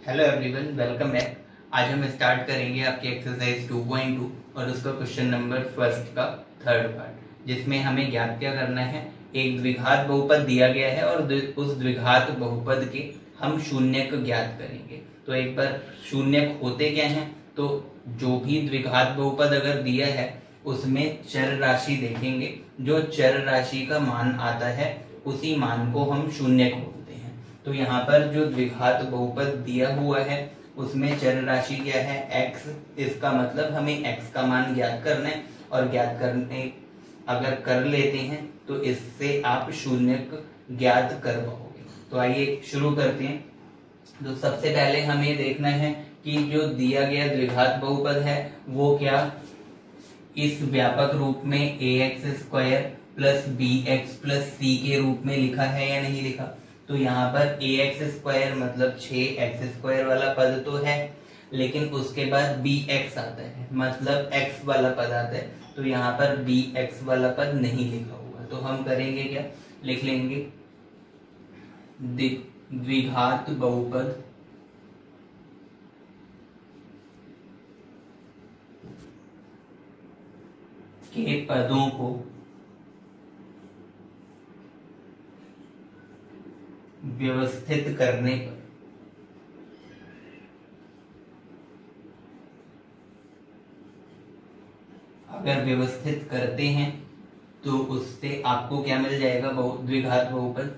Hello everyone, welcome back. आज हम start करेंगे आपकी एक्सरसाइज 2.2 और उसका क्वेश्चन नंबर फर्स्ट का थर्ड पार्ट, जिसमें हमें ज्ञात क्या करना है। एक द्विघात बहुपद दिया गया है और उस द्विघात बहुपद के हम शून्यक ज्ञात करेंगे। तो एक बार शून्यक होते क्या हैं, तो जो भी द्विघात बहुपद अगर दिया है उसमें चर राशि देखेंगे, जो चर राशि का मान आता है उसी मान को हम शून्यक बोलते हैं। तो यहाँ पर जो द्विघात बहुपद दिया हुआ है उसमें चर राशि क्या है, x। इसका मतलब हमें x का मान ज्ञात करना है और ज्ञात करने अगर कर लेते हैं तो इससे आप शून्यक ज्ञात कर पाओगे। तो आइए शुरू करते हैं। तो सबसे पहले हमें देखना है कि जो दिया गया द्विघात बहुपद है वो क्या इस व्यापक रूप में ax² plus bx plus c के रूप में लिखा है या नहीं लिखा। तो यहाँ पर ax² मतलब 6x² वाला पद तो है, लेकिन उसके बाद bx आता है मतलब x वाला पद आता है। तो यहाँ पर bx वाला पद नहीं लिखा हुआ, तो हम करेंगे क्या, लिख लेंगे द्विघात बहुपद के पदों को व्यवस्थित करने पर अगर व्यवस्थित करते हैं तो उससे आपको क्या मिल जाएगा, द्विघात बहुपद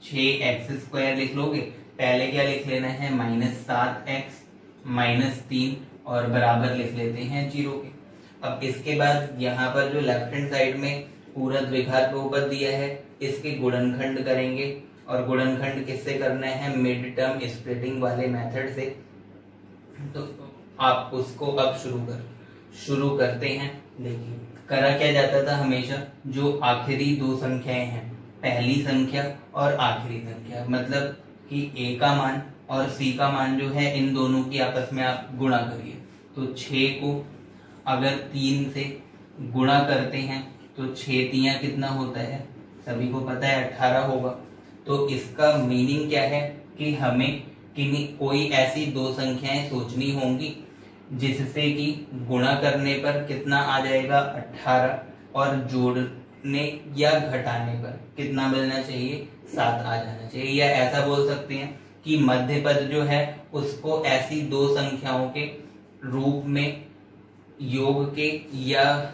6x² लिख लोगे। पहले क्या लिख लेना है, -7x -3 और बराबर लिख लेते हैं 0 के। अब इसके बाद यहाँ पर जो लेफ्ट हैंड साइड में पूरा द्विघात बहुपद दिया है इसके गुणनखंड करेंगे, और गुणनखंड किससे करना है, मिड टर्म स्प्लिटिंग वाले मेथड से। तो आप उसको अब शुरू करते हैं। देखिए करा क्या जाता था हमेशा, जो आखिरी दो संख्याएं हैं, पहली संख्या और आखिरी संख्या, मतलब कि a का मान और c का मान जो है इन दोनों की आपस में आप गुणा करिए। तो 6 को अगर 3 से गुणा करते हैं तो 6 तियां कितना होता है, सभी को पता है 18 होगा। तो इसका मीनिंग क्या है कि हमें कोई ऐसी दो संख्याएं सोचनी होंगी जिससे कि गुणा करने पर कितना आ जाएगा 18 और जोड़ने या घटाने पर कितना मिलना चाहिए, 7 आ जाना चाहिए। या ऐसा बोल सकते हैं कि मध्य पद जो है उसको ऐसी दो संख्याओं के रूप में योग के या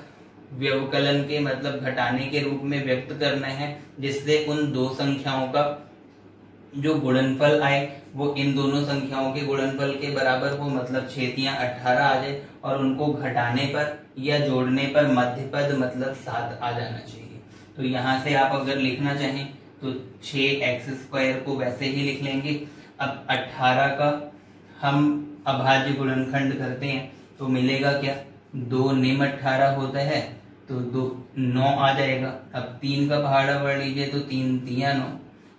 व्यवकलन के मतलब घटाने के रूप में व्यक्त करना है, जिससे उन दो संख्याओं का जो गुणनफल आए वो इन दोनों संख्याओं के गुणनफल के बराबर हो, मतलब 6 तियां 18 आ जाए, और उनको घटाने पर या जोड़ने पर मध्य पद मतलब 7 आ जाना चाहिए। तो यहाँ से आप अगर लिखना चाहें तो 6x² को वैसे ही लिख लेंगे। अब 18 का हम अभाज्य गुणनखंड करते हैं तो मिलेगा क्या, 2 निम 18 होता है तो 9 आ जाएगा। अब 3 का पहाड़ा पढ़ लीजिए तो 3 तियां 9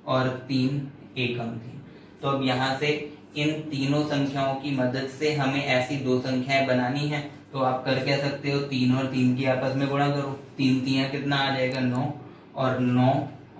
और 3 एकम 3। तो अब यहाँ से इन तीनों संख्याओं की मदद से हमें ऐसी दो संख्याएं बनानी है। तो आप कर क्या सकते हो, 3 और 3 की आपस में गुणा करो, 3 तियां कितना आ जाएगा 9 और 9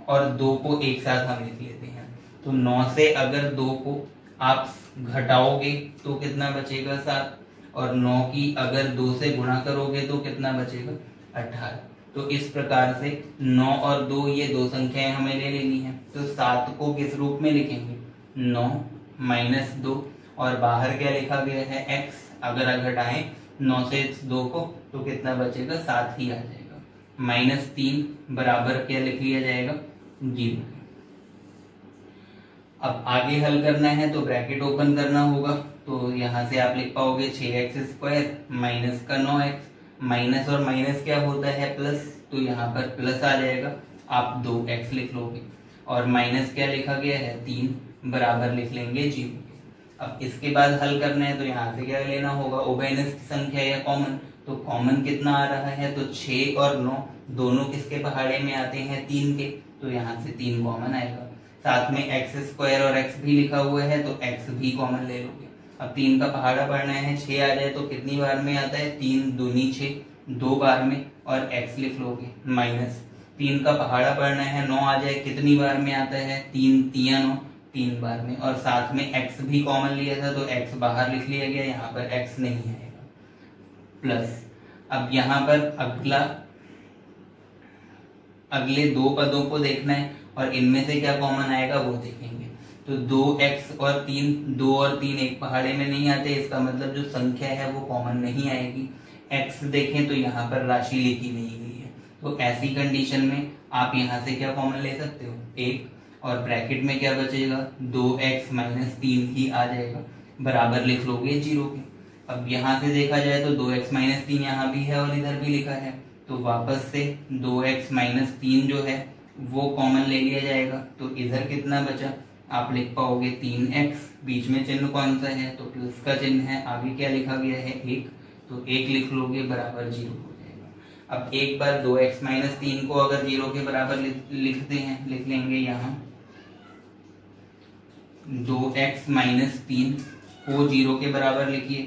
और 2 को एक साथ हम लिख लेते हैं। तो 9 से अगर 2 को आप घटाओगे तो कितना बचेगा 7, और 9 की अगर 2 से गुणा करोगे तो कितना बचेगा 18। तो इस प्रकार से 9 और 2 ये दो संख्याएं हमें ले लेनी है। तो 7 को किस रूप में लिखेंगे, 9 - 2 और बाहर क्या लिखा गया है x। अगर घटाएं 9 से 2 को तो कितना बचेगा, 7 ही आ जाएगा। -3 बराबर क्या लिख लिया जाएगा, 0। अब आगे हल करना है तो ब्रैकेट ओपन करना होगा। तो यहाँ से आप लिख पाओगे 6x² माइनस का 9x, माइनस और माइनस क्या होता है प्लस, तो यहाँ पर प्लस आ जाएगा, आप 2x लिख लोगे, और माइनस क्या लिखा गया है 3 बराबर लिख लेंगे 0। अब इसके बाद हल करना है तो यहाँ से क्या लेना होगा, उभयनिष्ठ की संख्या या कॉमन। तो कॉमन कितना आ रहा है, तो 6 और 9 दोनों किसके पहाड़े में आते हैं, 3 के। तो यहाँ से 3 कॉमन आएगा। साथ में x² और x भी लिखा हुआ है तो x भी कॉमन ले लोगे। अब 3 का पहाड़ा पढ़ना है, 6 आ जाए तो कितनी बार में आता है, 3 दूनी 6, 2 बार में, और x लिख लोगे माइनस 3 का पहाड़ा पढ़ना है, 9 आ जाए कितनी बार में आता है, 3 तियां 9, 3 बार में, और साथ में x भी कॉमन लिया था तो x बाहर लिख लिया गया, यहाँ पर x नहीं आएगा। प्लस अब यहाँ पर अगले 2 पदों को देखना है और इनमें से क्या कॉमन आएगा वो देखेंगे। तो 2x और 3, 2 और 3 एक पहाड़े में नहीं आते, इसका मतलब जो संख्या है वो कॉमन नहीं आएगी। x देखें तो यहाँ पर राशि लिखी नहीं गई है, तो ऐसी कंडीशन में आप यहाँ से क्या कॉमन ले सकते हो 1, और ब्रैकेट में क्या बचेगा 2x - 3 ही आ जाएगा, बराबर लिख लोगे 0 के। अब यहाँ से देखा जाए तो 2x - 3 यहाँ भी है और इधर भी लिखा है, तो वापस से 2x - 3 जो है वो कॉमन ले लिया जाएगा। तो इधर कितना बचा, आप लिख पाओगे 3x, बीच में चिन्ह कौन सा है तो प्लस का चिन्ह है, आगे क्या लिखा गया है 1, तो 1 लिख लोगे बराबर 0 हो जाएगा। अब एक बार 2x - 3 को अगर 0 के बराबर लिखते हैं, लिख लेंगे यहाँ 2x - 3 को 0 के बराबर लिखिए,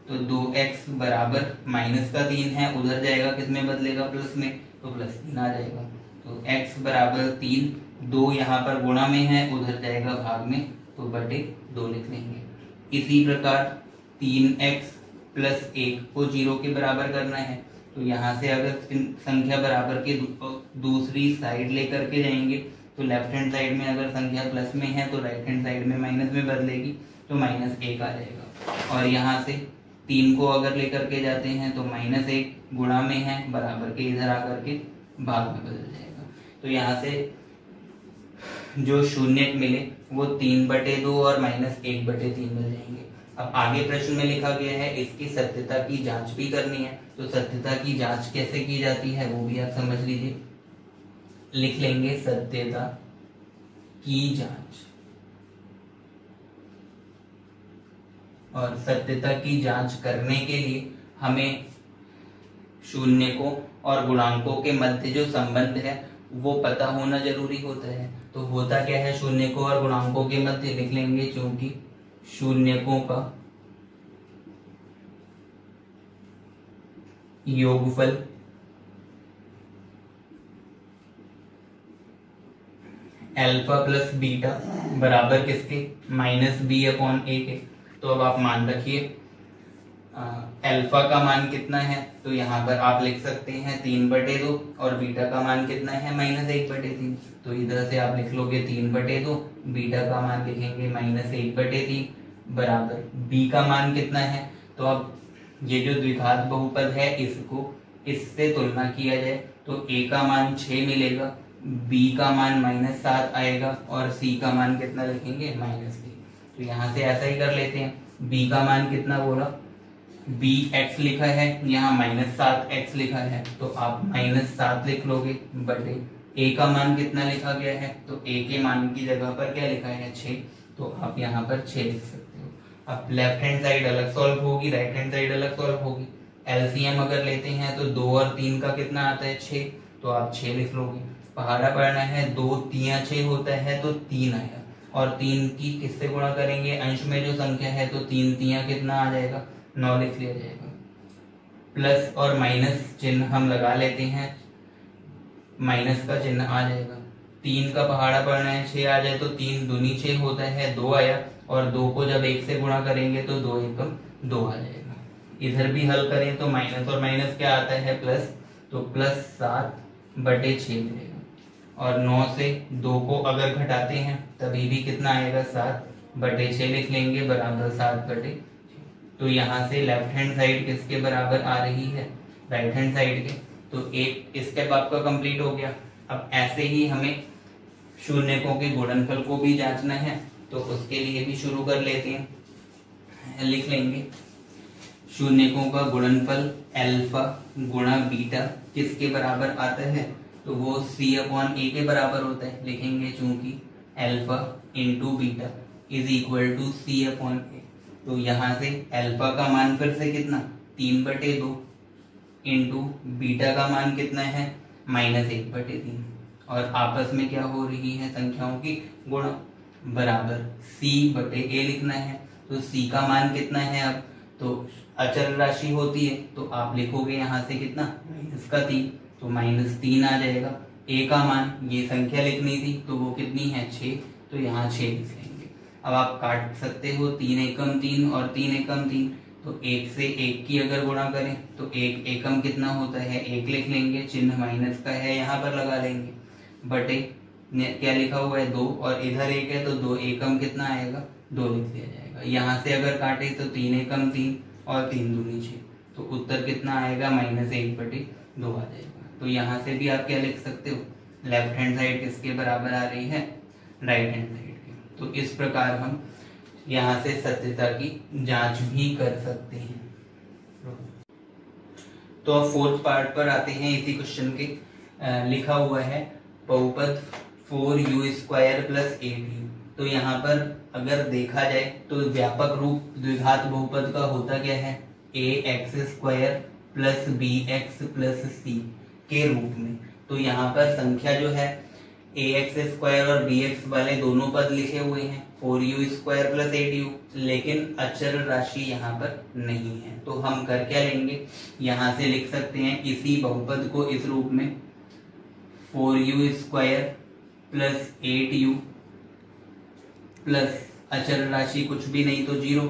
तो 2x बराबर माइनस का 3 है, उधर जाएगा किस में बदलेगा प्लस में, तो +3 आ जाएगा। तो x बराबर 3, 2 यहाँ पर गुणा में है, उधर जाएगा भाग में, तो बटे 2 लिख लेंगे। इसी प्रकार 3x + 1 को 0 के बराबर करना है, तो यहाँ से अगर संख्या बराबर के दूसरी साइड लेकर के जाएंगे तो लेफ्ट हैंड साइड में अगर संख्या प्लस में है तो राइट हैंड साइड में माइनस में बदलेगी, तो -1 आ जाएगा। और यहाँ से 3 को अगर लेकर के जाते हैं तो -1 गुणा में है, बराबर के इधर आकर के भाग में बदल जाएगा। तो यहाँ से जो शून्य मिले वो 3/2 और -1/3 मिल जाएंगे। अब आगे प्रश्न में लिखा गया है इसकी सत्यता की जांच भी करनी है, तो सत्यता की जांच कैसे की जाती है वो भी आप समझ लीजिए। लिख लेंगे सत्यता की जांच, और सत्यता की जांच करने के लिए हमें शून्यकों और गुणांकों के मध्य जो संबंध है वो पता होना जरूरी होता है। तो होता क्या है शून्यकों और गुणांकों के मध्य, लिख लेंगे क्योंकि शून्यकों का योगफल अल्फा प्लस बीटा बराबर किसके -b/a के। तो अब आप मान रखिए अल्फा का मान कितना है, तो यहाँ पर आप लिख सकते हैं 3/2, और बीटा का मान कितना है -1/3, तो इधर से आप लिख लोगे 3/2, बीटा का मान लिखेंगे -1/3 बराबर b का मान कितना है। तो अब ये जो द्विघात बहुपद है इसको इससे तुलना किया जाए तो a का मान 6 मिलेगा, b का मान -7 आएगा, और c का मान कितना लिखेंगे -3। तो यहाँ से ऐसा ही कर लेते हैं, b का मान कितना बोला bx लिखा है, यहाँ -7x लिखा है, तो आप -7 लिख लोगे बटे a का मान कितना लिखा गया है, तो a के मान की जगह पर क्या लिखा है 6, तो आप यहाँ पर 6 लिख सकते हो। अब लेफ्ट हैंड साइड अलग सॉल्व होगी, राइट हैंड साइड अलग सॉल्व होगी। एलसीएम अगर लेते हैं तो 2 और 3 का कितना आता है 6, तो आप 6 लिख लोगे। पहाड़ा पढ़ना है 2 3 6 होता है तो 3 आया, और 3 की किससे गुणा करेंगे अंश में जो संख्या है, तो 3 3 कितना आ जाएगा 9 लिख लिया जाएगा। प्लस और माइनस चिन्ह हम लगा लेते हैं, माइनस का चिन्ह आ जाएगा। 3 का पहाड़ा पढ़ना है 6 आ जाए तो 3 दूनी 6 होता है, 2 आया, और 2 को जब 1 से गुणा करेंगे तो 2 एकम 2 आ जाएगा। इधर भी हल करें तो माइनस और माइनस क्या आता है प्लस, तो +7/6 मिलेगा, और 9 से 2 को अगर घटाते हैं तभी भी कितना आएगा 7/6 लिख लेंगे बराबर 7/6। तो यहाँ से लेफ्ट हैंड साइड किसके बराबर आ रही है राइट हैंड साइड के, तो एक स्टेप आपका कंप्लीट हो गया। अब ऐसे ही हमें शून्यकों के गुणनफल को भी जांचना है, तो उसके लिए भी शुरू कर लेते हैं। लिख लेंगे शून्यकों का गुणनफल अल्फा गुणा बीटा किसके बराबर आता है, तो वो c/a के बराबर होता है। लिखेंगे चूंकि alpha into beta is equal to c/a, तो यहाँ से अल्फा का मान फिर से कितना 3/2 इंटू बीटा का मान कितना है -1/3, और आपस में क्या हो रही है संख्याओं की गुणा, बराबर c/a लिखना है। तो c का मान कितना है, अब तो अचल राशि होती है तो आप लिखोगे यहाँ से कितना -3, तो -3 आ जाएगा। a का मान ये संख्या लिखनी थी तो वो कितनी है 6, तो यहाँ 6 लिख लेंगे। अब आप काट सकते हो, 3 एकम 3 और 3 एकम 3, तो 1 से 1 की अगर गुणा करें तो 1 एकम कितना होता है, 1 लिख लेंगे, चिन्ह माइनस का है यहाँ पर लगा लेंगे, बटे क्या लिखा हुआ है 2 और इधर 1 है तो 2 एकम कितना आएगा, 2 लिख दिया जाएगा। यहाँ से अगर काटे तो 3 एकम 3 और 3 दूनी 6, तो उत्तर कितना आएगा, -1/2 आ जाएगा। तो यहाँ से भी आप क्या लिख सकते हो, लेफ्ट हैंड साइड किसके बराबर आ रही है, राइट हैंड साइड के। तो इस प्रकार हम यहाँ से सत्यता की जांच भी कर सकते हैं। तो अब फोर्थ पार्ट पर आते हैं इसी क्वेश्चन के। लिखा हुआ है बहुपद 4u² + 8u। तो यहाँ पर अगर देखा जाए तो व्यापक रूप द्विघात बहुपद का होता क्या है, ax² + bx + c के रूप में। तो यहाँ पर संख्या जो है ax² और bx वाले दोनों पद लिखे हुए हैं, 4u² + 8u, लेकिन अचर राशि यहाँ पर नहीं है। तो हम कर क्या लेंगे, यहाँ से लिख सकते हैं इसी बहुपद को इस रूप में 4u² + 8u प्लस अचर राशि कुछ भी नहीं तो 0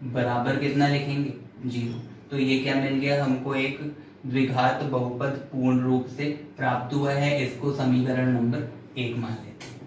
बराबर कितना लिखेंगे, 0। तो ये क्या मिल गया हमको, एक द्विघात बहुपद पूर्ण रूप से प्राप्त हुआ है। इसको समीकरण नंबर 1 मान लेते हैं।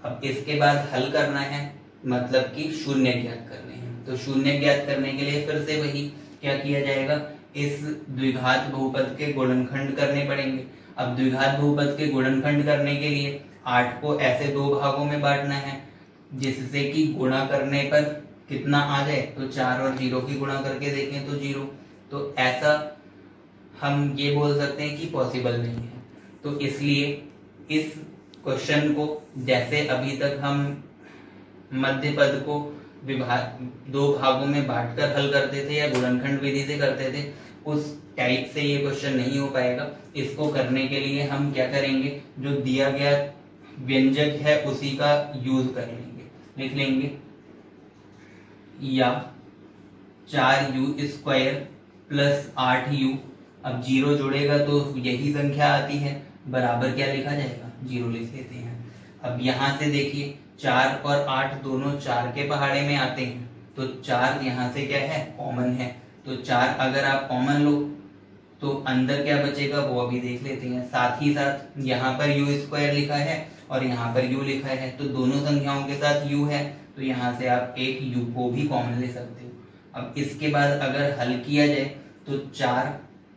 अब इसके बाद हल करना है, मतलब कि शून्य ज्ञात करने हैं। तो शून्य ज्ञात करने के लिए फिर से वही क्या किया जाएगा, इस द्विघात बहुपद के गुणनखंड करने पड़ेंगे। अब द्विघात बहुपद के गुणनखंड करने के लिए 8 को ऐसे 2 भागों में बांटना है जिससे कि गुणा करने पर कितना आ जाए, तो 4 और 0 की गुणा करके देखें तो 0। तो ऐसा हम ये बोल सकते हैं कि पॉसिबल नहीं है। तो इसलिए इस क्वेश्चन को जैसे अभी तक हम मध्य पद को 2 भागों में बांटकर हल करते थे या गुणनखंड विधि से करते थे, उस टाइप से ये क्वेश्चन नहीं हो पाएगा। इसको करने के लिए हम क्या करेंगे, जो दिया गया व्यंजक है उसी का यूज कर लेंगे। लिख लेंगे या 4u² + 8u। अब 0 जुड़ेगा तो यही संख्या आती है, बराबर क्या लिखा जाएगा, 0 लिख लेते हैं। अब यहाँ से देखिए 4 और 8 दोनों 4 के पहाड़े में आते हैं, तो 4 यहाँ से क्या है, कॉमन है। तो 4 अगर आप कॉमन लो तो अंदर क्या बचेगा वो अभी देख लेते हैं। साथ ही साथ यहाँ पर u² लिखा है और यहाँ पर u लिखा है, तो दोनों संख्याओं के साथ u है, तो यहाँ से आप एक u को भी कॉमन ले सकते हो। अब इसके बाद अगर हल किया जाए तो 4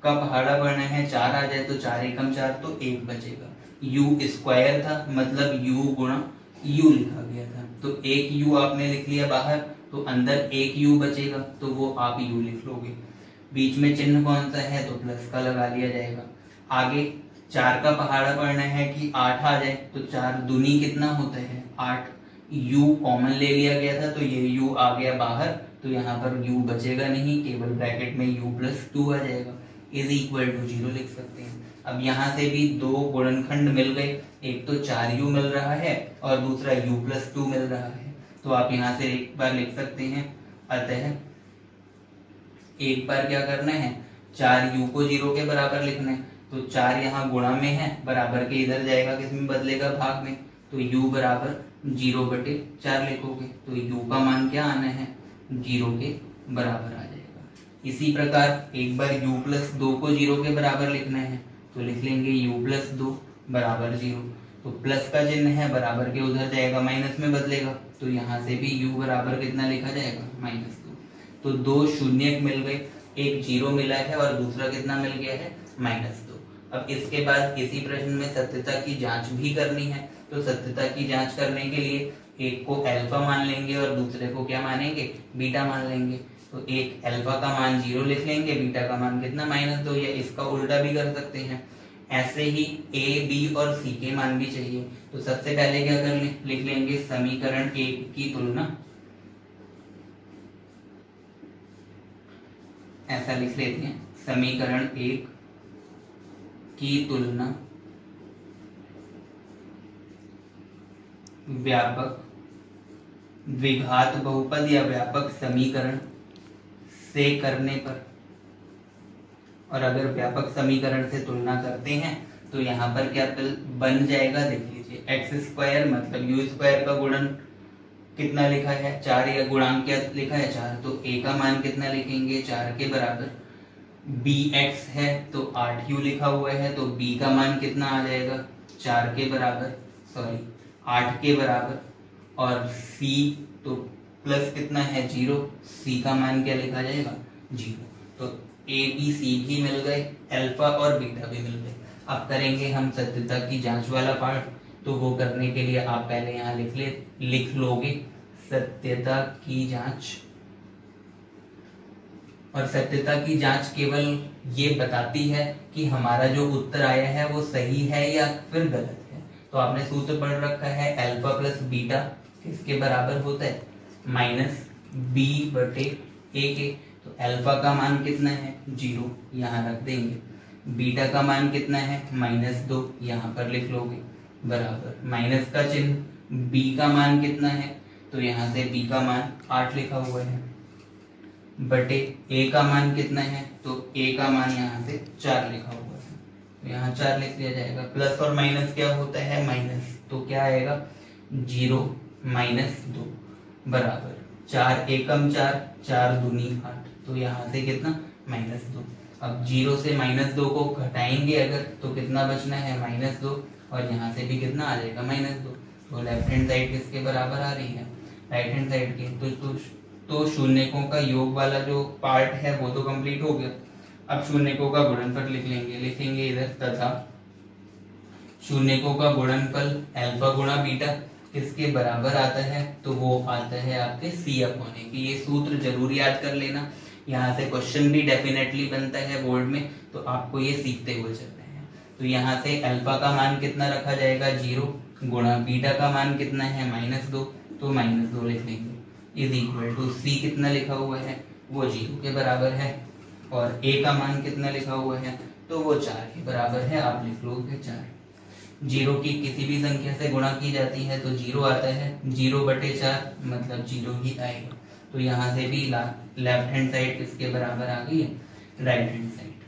का पहाड़ा बढ़ना है, 4 आ जाए तो 4 एकम 4, तो 1 बचेगा। u² था मतलब u गुणा u लिखा गया था, तो 1 u आपने लिख लिया बाहर, तो अंदर 1 u बचेगा, तो वो आप u लिख लोगे। बीच में चिन्ह कौन सा है, तो प्लस का लगा लिया जाएगा। आगे 4 का पहाड़ा पढ़ना है कि 8 आ जाए, तो 4 दूनी कितना होता है, 8। u कॉमन ले लिया गया था तो ये u आ गया बाहर, तो यहाँ पर u बचेगा नहीं, केवल ब्रैकेट में u + 2 आ जाएगा, = 0 लिख सकते हैं। अब यहाँ से भी 2 गुणनखंड मिल गए, एक तो 4u मिल रहा है और दूसरा u + 2 मिल रहा है। तो आप यहाँ से एक बार लिख सकते हैं, अतः एक बार क्या करना है, 4u को 0 के बराबर लिखना है, तो 4 यहाँ गुणा में है, बराबर के इधर जाएगा, किसमें बदलेगा, भाग में, तो u = 0/4 लिखोगे, तो u का मान क्या आना है, 0 के बराबर आ जाएगा। इसी प्रकार एक बार u + 2 को 0 के बराबर लिखना है, तो लिख लेंगे u + 2 = 0। तो प्लस का चिन्ह है, बराबर के उधर जाएगा, माइनस में बदलेगा, तो यहाँ से भी u बराबर कितना लिखा जाएगा, -2। तो 2 शून्य मिल गए, एक 0 मिला है और दूसरा कितना मिल गया है, -2। अब इसके बाद इसी प्रश्न में सत्यता की जांच भी करनी है। तो सत्यता की जांच करने के लिए एक को अल्फा मान लेंगे और दूसरे को क्या मानेंगे, बीटा मान लेंगे। तो एक अल्फा का मान 0 लिख लेंगे, बीटा का मान कितना, -2, या इसका उल्टा भी कर सकते हैं। ऐसे ही a, b और c के मान भी चाहिए। तो सबसे पहले क्या कर लिख लेंगे, समीकरण 1 की तुलना, ऐसा लिख लेते हैं, समीकरण 1 की तुलना व्यापक द्विघात बहुपद या व्यापक समीकरण से करने पर, और अगर व्यापक समीकरण से तुलना करते हैं तो यहाँ पर क्या बन जाएगा, देख लीजिए, x² मतलब u² का गुणन कितना लिखा है 4, या गुणांक क्या लिखा है 4, तो a का मान कितना लिखेंगे 4 के बराबर। bx है तो 8u लिखा हुआ है, तो b का मान कितना आ जाएगा 4 के बराबर, सॉरी 8 के बराबर। और c तो प्लस कितना है 0, c का मान क्या लिखा जाएगा 0। तो a b c भी मिल गए, अल्फा और बीटा भी मिल गए। अब करेंगे हम सत्यता की जांच वाला पार्ट। तो वो करने के लिए आप पहले यहाँ लिख लोगे सत्यता की जांच। और सत्यता की जांच केवल ये बताती है कि हमारा जो उत्तर आया है वो सही है या फिर गलत है। तो आपने सूत्र पढ़ रखा है अल्फा प्लस बीटा किसके बराबर होता है माइनस b बटे a के। तो अल्फा का मान कितना है 0, यहाँ रख देंगे। बीटा का मान कितना है -2, यहाँ पर लिख लोगे बराबर माइनस का चिन्ह। b का मान कितना है, तो यहाँ से b का मान 8 लिखा हुआ है बटे a का मान कितना है, तो a का मान यहाँ से 4 लिखा हुआ है, तो यहाँ 4 लिख दिया जाएगा। प्लस और माइनस क्या होता है माइनस, तो क्या आएगा 0 -2 बराबर 4 एकम 4, 4 दूनी 8, तो यहाँ से कितना -2। अब 0 से -2 को घटाएंगे अगर, तो कितना बचना है -2, और यहाँ से भी कितना आ जाएगा -2। तो लेफ्ट हैंड साइड किसके बराबर आ रही है राइट हैंड साइड के। तो शून्यकों का योग वाला जो पार्ट है वो तो कंप्लीट हो गया। अब शून्यकों का गुणनफल लिख लेंगे, लिखेंगे इधर तथा शून्यकों का गुणनफल अल्फा गुणा बीटा किसके बराबर आता है, तो वो आता है आपके c/a की। ये सूत्र जरूर याद कर लेना, यहाँ से क्वेश्चन भी डेफिनेटली बनता है बोर्ड में, तो आपको ये सीखते हुए चलते हैं। तो यहाँ से अल्फा का मान कितना रखा जाएगा 0 गुणा बीटा का मान कितना है -2, तो -2 लिख लेंगे इज इक्वल टू c कितना लिखा हुआ है वो 0 के बराबर है, और a का मान कितना लिखा हुआ है, तो वो 4 के बराबर है। आप लिख लोगे 4। 0 की किसी भी संख्या से गुणा की जाती है तो 0 आता है, 0 बटे 4 मतलब 0 ही आएगा। तो यहाँ से भी लेफ्ट हैंड साइड किसके बराबर आ गई है राइट हैंड साइड।